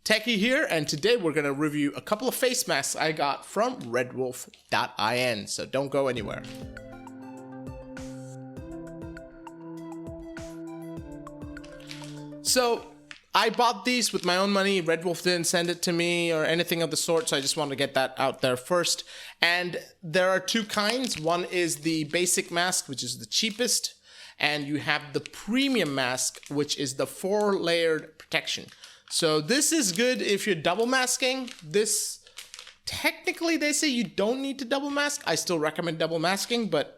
Techie here, and today we're going to review a couple of face masks I got from Redwolf.in, so don't go anywhere. So, I bought these with my own money. Redwolf didn't send it to me or anything of the sort, so I just wanted to get that out there first. And there are two kinds. One is the basic mask, which is the cheapest, and you have the premium mask, which is the 4-layered protection. So this is good if you're double masking. This, technically they say you don't need to double mask. I still recommend double masking, but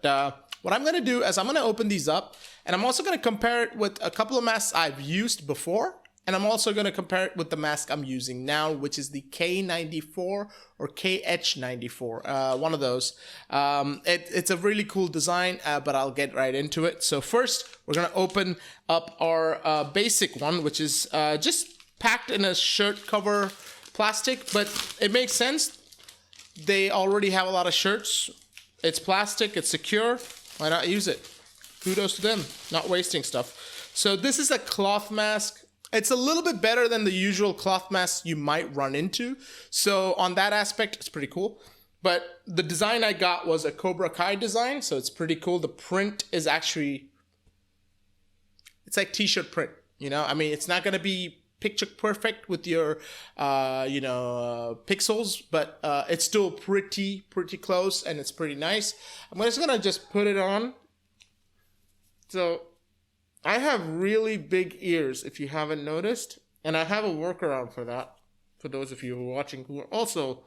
what I'm gonna do is I'm gonna open these up, and I'm also gonna compare it with a couple of masks I've used before, and I'm also gonna compare it with the mask I'm using now, which is the K94 or KH94, one of those. It's a really cool design, but I'll get right into it. So first, we're gonna open up our basic one, which is just packed in a shirt cover plastic, but it makes sense. They already have a lot of shirts. It's plastic, it's secure. Why not use it? Kudos to them, not wasting stuff. So this is a cloth mask. It's a little bit better than the usual cloth masks you might run into. So on that aspect, it's pretty cool. But the design I got was a Cobra Kai design, so it's pretty cool. The print is actually, it's like t-shirt print, you know? I mean, it's not gonna be picture perfect with your pixels, but it's still pretty close, and it's pretty nice. I'm just gonna put it on. So I have really big ears, if you haven't noticed, and I have a workaround for that, for those of you who are watching who are also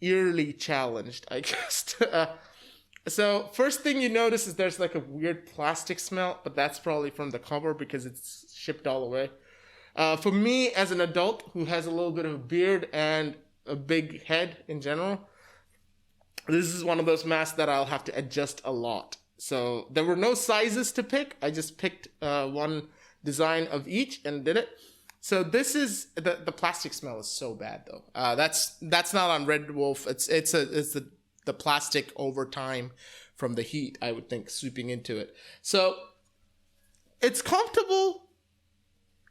early challenged, I guess. So first thing you notice is there's like a weird plastic smell, but that's probably from the cover because it's shipped all the way. For me, as an adult who has a little bit of a beard and a big head in general, this is one of those masks that I'll have to adjust a lot. So there were no sizes to pick. I just picked one design of each and did it. So this is, the plastic smell is so bad though. That's not on Redwolf. It's the plastic over time from the heat, I would think, sweeping into it. So it's comfortable.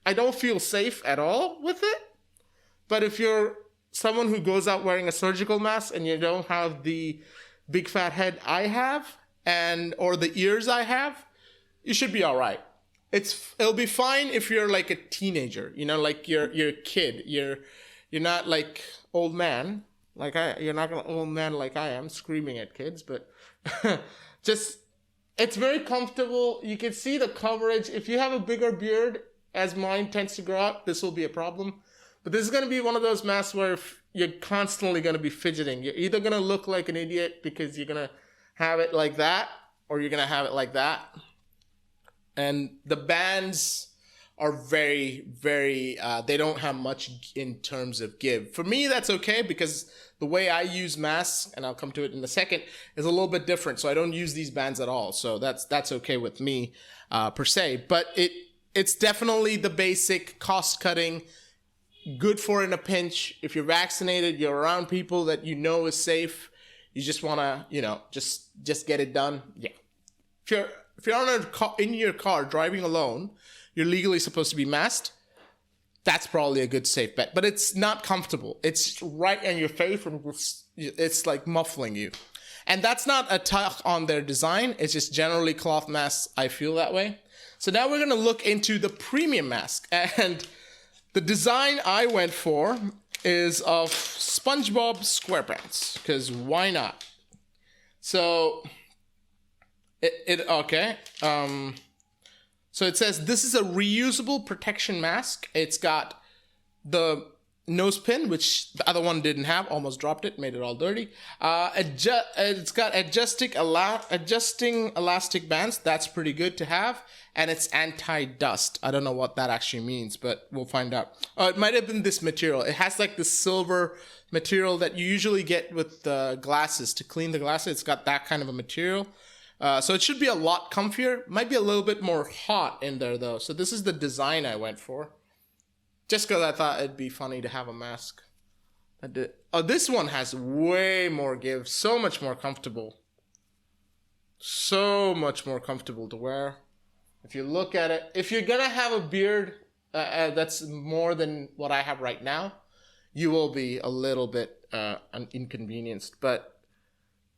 I don't feel safe at all with it. But if you're someone who goes out wearing a surgical mask and you don't have the big fat head I have or the ears I have, you should be all right. It'll be fine if you're like a teenager, you know, like you're a kid. You're not like old man. You're not gonna old man like I am, screaming at kids, but it's very comfortable. You can see the coverage. If you have a bigger beard, as mine tends to grow out, this will be a problem. But this is gonna be one of those masks where you're constantly gonna be fidgeting. You're either gonna look like an idiot because you're gonna have it like that, or you're gonna have it like that. And the bands are very, they don't have much in terms of give. For me, that's okay because the way I use masks, and I'll come to it in a second, is a little bit different. So I don't use these bands at all. So that's okay with me per se. But it's definitely the basic cost-cutting, good for in a pinch. If you're vaccinated, you're around people that you know is safe. You just want to, just get it done. Yeah. If you're in your car driving alone, you're legally supposed to be masked. That's probably a good safe bet, but it's not comfortable. It's right in your face and it's like muffling you. And that's not a talk on their design. It's just generally cloth masks. I feel that way. So now we're going to look into the premium mask, and the design I went for is of SpongeBob SquarePants, because why not? So okay. So it says this is a reusable protection mask. It's got the nose pin, which the other one didn't have. Almost dropped it, made it all dirty. It's got adjusting elastic bands. That's pretty good to have. And it's anti-dust. I don't know what that actually means, but we'll find out. It might have been this material. It has like the silver material that you usually get with the glasses to clean the glasses. It's got that kind of a material. So it should be a lot comfier. Might be a little bit more hot in there though. So this is the design I went for. Just because I thought it'd be funny to have a mask. Oh, this one has way more give. So much more comfortable. So much more comfortable to wear. If you look at it, if you're gonna have a beard, that's more than what I have right now, you will be a little bit inconvenienced. But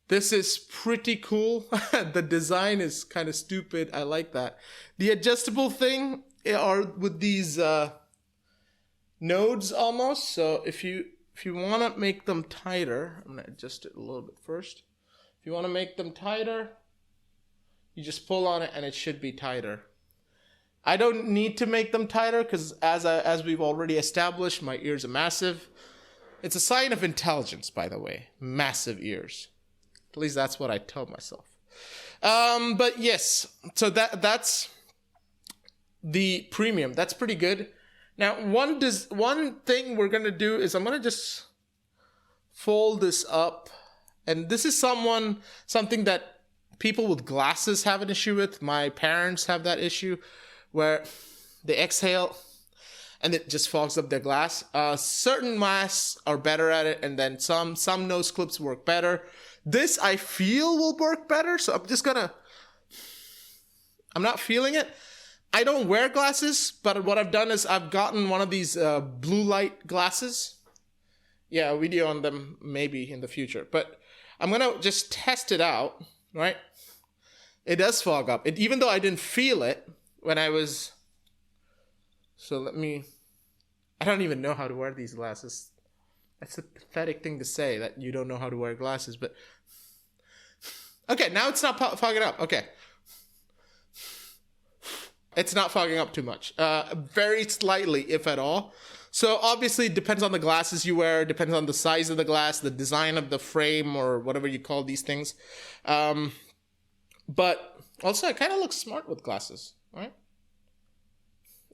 this is pretty cool. The design is kind of stupid. I like that. The adjustable thing are with these nodes almost. So if you want to make them tighter, I'm going to adjust it a little bit first. If you want to make them tighter, you just pull on it and it should be tighter. I don't need to make them tighter because as we've already established, my ears are massive. It's a sign of intelligence, by the way. Massive ears. At least that's what I tell myself. But yes, so that's the premium. That's pretty good. Now, one thing we're going to do is I'm going to just fold this up. And this is something that people with glasses have an issue with. My parents have that issue where they exhale and it just fogs up their glass. Certain masks are better at it, and then some nose clips work better. This I feel will work better, so I'm not feeling it. I don't wear glasses, but what I've done is I've gotten one of these blue light glasses. Yeah, a video on them maybe in the future, but I'm gonna just test it out, right? It does fog up. Even though I didn't feel it when I was... So I don't even know how to wear these glasses. That's a pathetic thing to say, that you don't know how to wear glasses, but... Okay, now it's not fogging up. Okay. It's not fogging up too much. Very slightly, if at all. So obviously it depends on the glasses you wear, depends on the size of the glass, the design of the frame, or whatever you call these things. But also it kind of looks smart with glasses, right?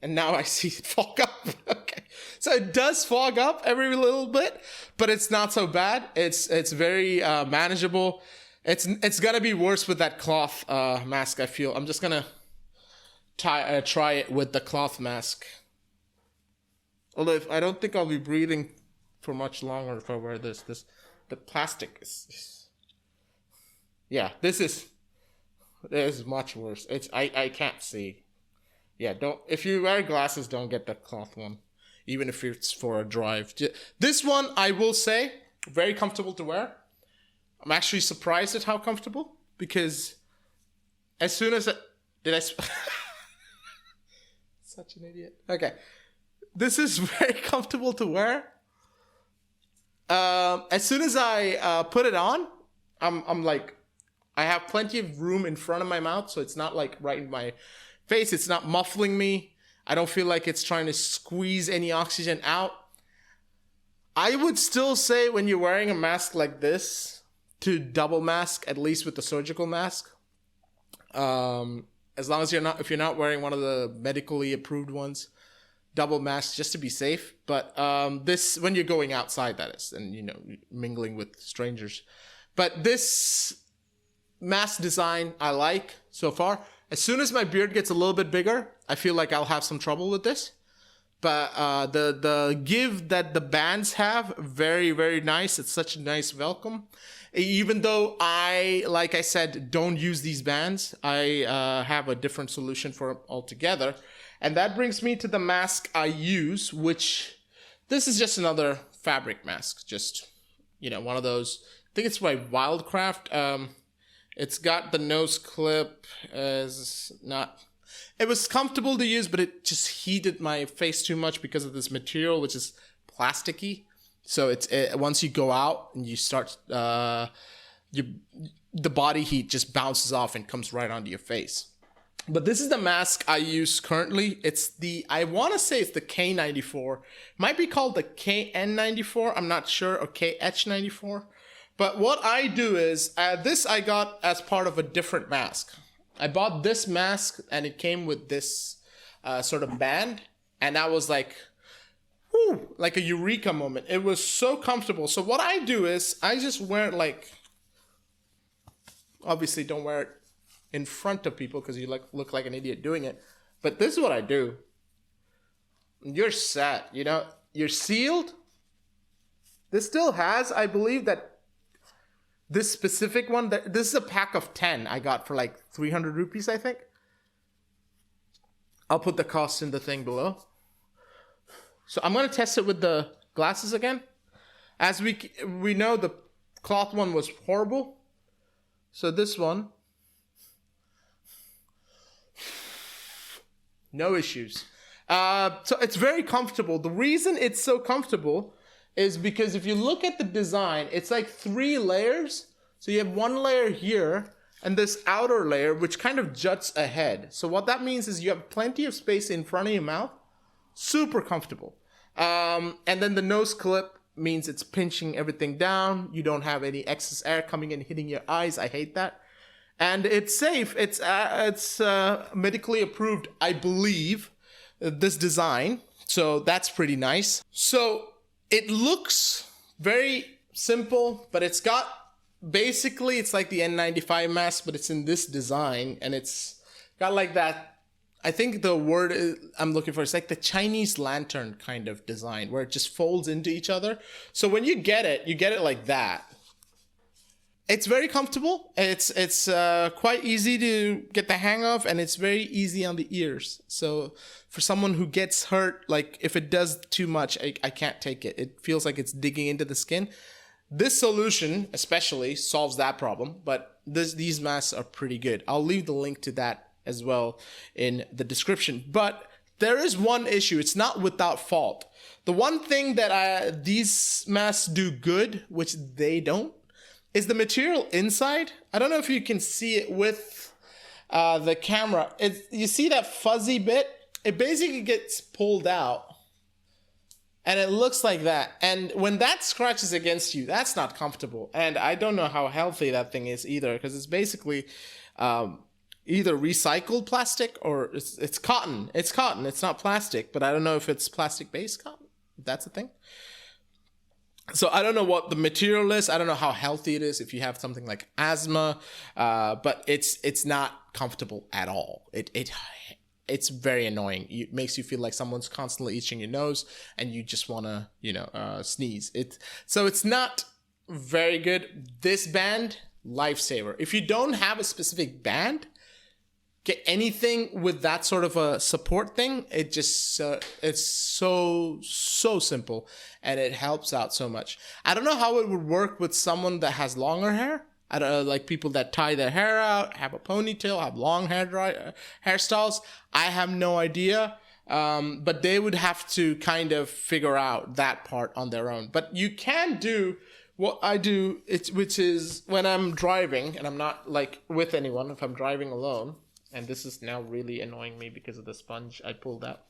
And now I see it fog up. Okay. So it does fog up every little bit, but it's not so bad. It's very manageable. It's gonna be worse with that cloth mask, I feel. I'm just gonna try it with the cloth mask. Although I don't think I'll be breathing for much longer if I wear this. The plastic is yeah, this is much worse. I can't see. Yeah, if you wear glasses, don't get the cloth one, even if it's for a drive. This one, I will say, very comfortable to wear. I'm actually surprised at how comfortable, because as soon as such an idiot. Okay. This is very comfortable to wear. As soon as I put it on, I'm like, I have plenty of room in front of my mouth, so it's not like right in my face. It's not muffling me. I don't feel like it's trying to squeeze any oxygen out. I would still say when you're wearing a mask like this, to double mask, at least with the surgical mask. As long as if you're not wearing one of the medically approved ones, double mask just to be safe. But this, when you're going outside, that is, and mingling with strangers. But this mask design I like so far. As soon as my beard gets a little bit bigger, I feel like I'll have some trouble with this. But the give that the bands have, very, very nice. It's such a nice welcome. Even though like I said, don't use these bands, I have a different solution for them altogether. And that brings me to the mask I use, which this is just another fabric mask. Just, one of those. I think it's by Wildcraft. It's got the nose clip. It was comfortable to use, but it just heated my face too much because of this material, which is plasticky. So once you go out and you start, the body heat just bounces off and comes right onto your face. But this is the mask I use currently. I want to say it's the K94. Might be called the KN94. I'm not sure, or KH94. But what I do is, this I got as part of a different mask. I bought this mask and it came with this sort of band. And I was like, whew, like a eureka moment. It was so comfortable. So what I do is I just wear it obviously don't wear it in front of people because you look like an idiot doing it. But this is what I do. You're set, you're sealed. This still has, I believe that this specific one, this is a pack of 10 I got for like 300 rupees, I think. I'll put the cost in the thing below. So I'm going to test it with the glasses again. As we know, the cloth one was horrible. So this one, no issues. So it's very comfortable. The reason it's so comfortable is because if you look at the design, it's like 3 layers. So you have 1 layer here and this outer layer, which kind of juts ahead. So what that means is you have plenty of space in front of your mouth. Super comfortable. And then the nose clip means it's pinching everything down. You don't have any excess air coming in, hitting your eyes. I hate that. And it's safe. It's medically approved, I believe, this design. So that's pretty nice. So it looks very simple, but it's got, basically it's like the N95 mask, but it's in this design, and it's got like that, I think the word I'm looking for is like the Chinese lantern kind of design where it just folds into each other. So when you get it like that. It's very comfortable. It's quite easy to get the hang of, and it's very easy on the ears. So for someone who gets hurt, like if it does too much, I can't take it. It feels like it's digging into the skin. This solution especially solves that problem, but these masks are pretty good. I'll leave the link to that as well in the description. But there is one issue. It's not without fault. The one thing that these masks do good, which they don't, is the material inside. I don't know if you can see it with the camera. You see that fuzzy bit? It basically gets pulled out and it looks like that. And when that scratches against you, that's not comfortable. And I don't know how healthy that thing is either, because it's basically either recycled plastic or it's cotton. It's cotton. It's not plastic, but I don't know if it's plastic-based cotton. That's a thing. So I don't know what the material is. I don't know how healthy it is if you have something like asthma, but it's not comfortable at all. It's very annoying. It makes you feel like someone's constantly itching your nose and you just want to, sneeze. So it's not very good. This band, lifesaver. If you don't have a specific band, get anything with that sort of a support thing. It just it's so simple, and it helps out so much. I don't know how it would work with someone that has longer hair. I don't know, like people that tie their hair out, have a ponytail, have long hairstyles. I have no idea, but they would have to kind of figure out that part on their own. But you can do what I do, which is when I'm driving and I'm not like with anyone. If I'm driving alone. And this is now really annoying me because of the sponge I pulled out.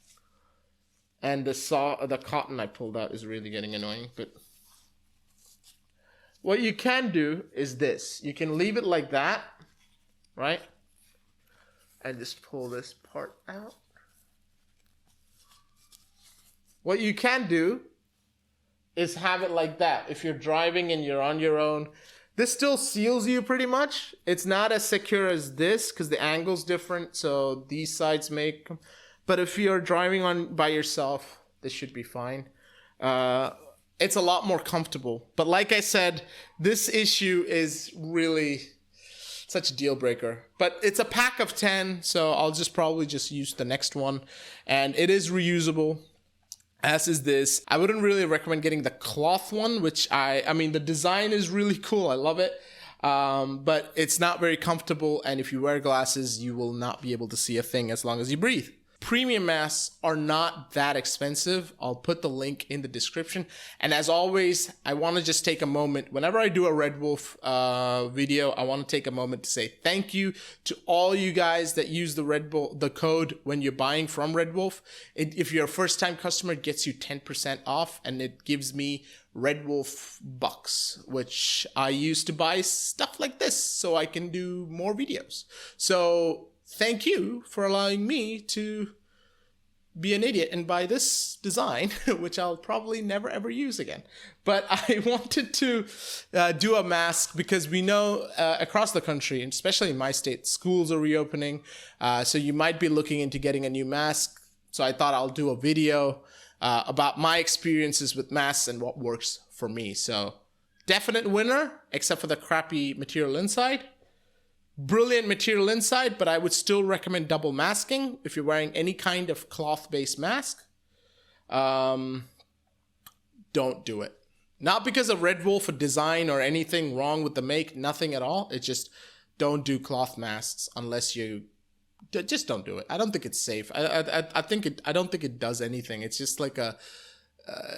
And the cotton I pulled out is really getting annoying. But what you can do is this. You can leave it like that, right? And just pull this part out. What you can do is have it like that. If you're driving and you're on your own, this still seals you pretty much. It's not as secure as this because the angle's different, so these sides make. But if you're driving on by yourself, this should be fine. It's a lot more comfortable. But like I said, this issue is really such a deal breaker. But it's a pack of 10, so I'll probably just use the next one. And it is reusable, as is this. I wouldn't really recommend getting the cloth one, which I mean, the design is really cool. I love it. But it's not very comfortable. And if you wear glasses, you will not be able to see a thing as long as you breathe. Premium masks are not that expensive. I'll put the link in the description. And as always, I want to just take a moment. Whenever I do a Redwolf video, I want to take a moment to say thank you to all you guys that use the code when you're buying from Redwolf. If you're a first-time customer, it gets you 10% off, and it gives me Redwolf bucks, which I use to buy stuff like this so I can do more videos. So thank you for allowing me to be an idiot and buy this design, which I'll probably never ever use again. But I wanted to do a mask because we know across the country, and especially in my state, schools are reopening. So you might be looking into getting a new mask. So I thought I'll do a video about my experiences with masks and what works for me. So definite winner, except for the crappy material inside. Brilliant material inside, but I would still recommend double masking if you're wearing any kind of cloth-based mask. don't do it. Not because of Redwolf or design or anything wrong with the make, nothing at all. It's just don't do cloth masks unless you just don't do it. I don't think it's safe. I don't think it does anything. It's just like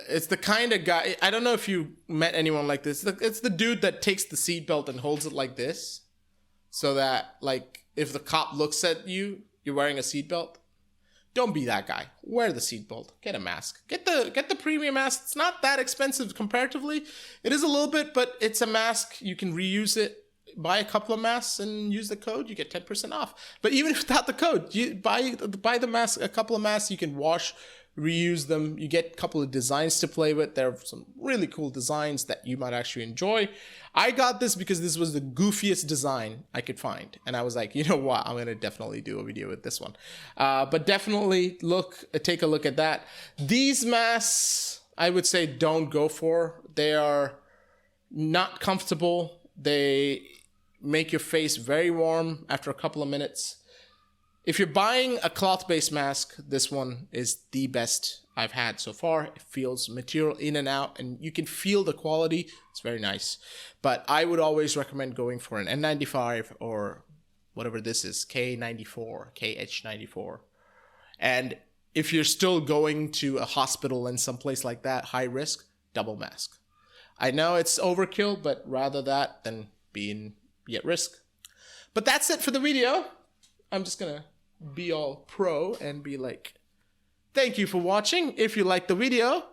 it's the kind of guy. I don't know if you met anyone like this. It's the dude that takes the seatbelt and holds it like this, so that like if the cop looks at you, you're wearing a seatbelt. Don't be that guy. Wear the seatbelt. Get a mask. Get the premium mask. It's not that expensive comparatively. It is a little bit, but it's a mask. You can reuse it. Buy a couple of masks and use the code. You get 10% off. But even without the code, you buy the mask. A couple of masks you can wash, reuse them. You get a couple of designs to play with. There are some really cool designs that you might actually enjoy. I got this because this was the goofiest design I could find. And I was like, you know what? I'm going to definitely do a video with this one. But definitely take a look at that. These masks, I would say don't go for. They are not comfortable. They make your face very warm after a couple of minutes. If you're buying a cloth-based mask, this one is the best I've had so far. It feels material in and out, and you can feel the quality. It's very nice. But I would always recommend going for an N95 or whatever this is, K94, KH94. And if you're still going to a hospital and someplace like that, high risk, double mask. I know it's overkill, but rather that than being at risk. But that's it for the video. I'm just gonna be all pro and be like, thank you for watching. If you liked the video,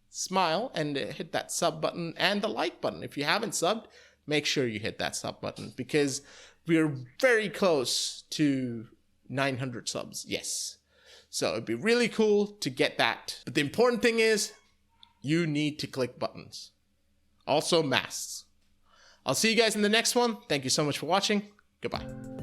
smile and hit that sub button and the like button. If you haven't subbed, make sure you hit that sub button because we're very close to 900 subs. Yes. So it'd be really cool to get that. But the important thing is you need to click buttons. Also masks. I'll see you guys in the next one. Thank you so much for watching. Goodbye.